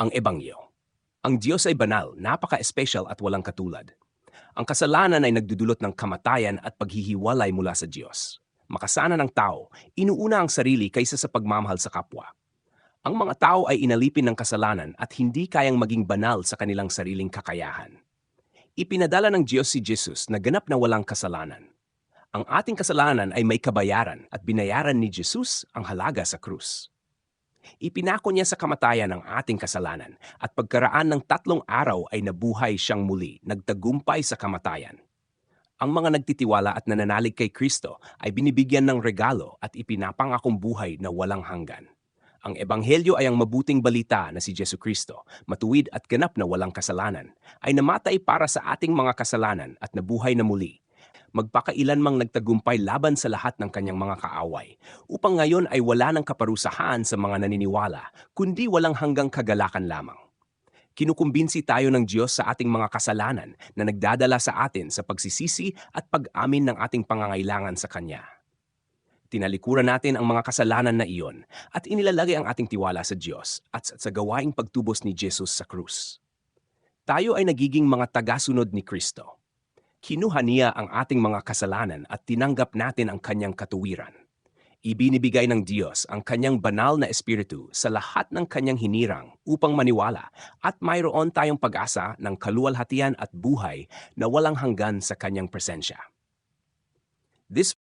Ang Ebangyo. Ang Diyos ay banal, napaka-espesyal at walang katulad. Ang kasalanan ay nagdudulot ng kamatayan at paghihiwalay mula sa Diyos. Makasana ng tao, inuuna ang sarili kaysa sa pagmamahal sa kapwa. Ang mga tao ay inalipin ng kasalanan at hindi kayang maging banal sa kanilang sariling kakayahan. Ipinadala ng Diyos si Jesus na ganap na walang kasalanan. Ang ating kasalanan ay may kabayaran at binayaran ni Jesus ang halaga sa krus. Ipinako niya sa kamatayan ang ating kasalanan at pagkaraan ng 3 araw ay nabuhay siyang muli, nagtagumpay sa kamatayan. Ang mga nagtitiwala at nananalig kay Kristo ay binibigyan ng regalo at ipinapangakong buhay na walang hanggan. Ang Ebanghelyo ay ang mabuting balita na si Jesucristo, matuwid at ganap na walang kasalanan, ay namatay para sa ating mga kasalanan at nabuhay na muli. Magpakailanmang nagtagumpay laban sa lahat ng kanyang mga kaaway, upang ngayon ay wala ng kaparusahan sa mga naniniwala, kundi walang hanggang kagalakan lamang. Kinukumbinsi tayo ng Diyos sa ating mga kasalanan na nagdadala sa atin sa pagsisisi at pag-amin ng ating pangangailangan sa Kanya. Tinalikuran natin ang mga kasalanan na iyon at inilalagay ang ating tiwala sa Diyos at sa gawaing pagtubos ni Jesus sa krus. Tayo ay nagiging mga tagasunod ni Kristo. Kinuha niya ang ating mga kasalanan at tinanggap natin ang kanyang katuwiran. Ibinibigay ng Diyos ang kanyang banal na espiritu sa lahat ng kanyang hinirang upang maniwala at mayroon tayong pag-asa ng kaluwalhatian at buhay na walang hanggan sa kanyang presensya. This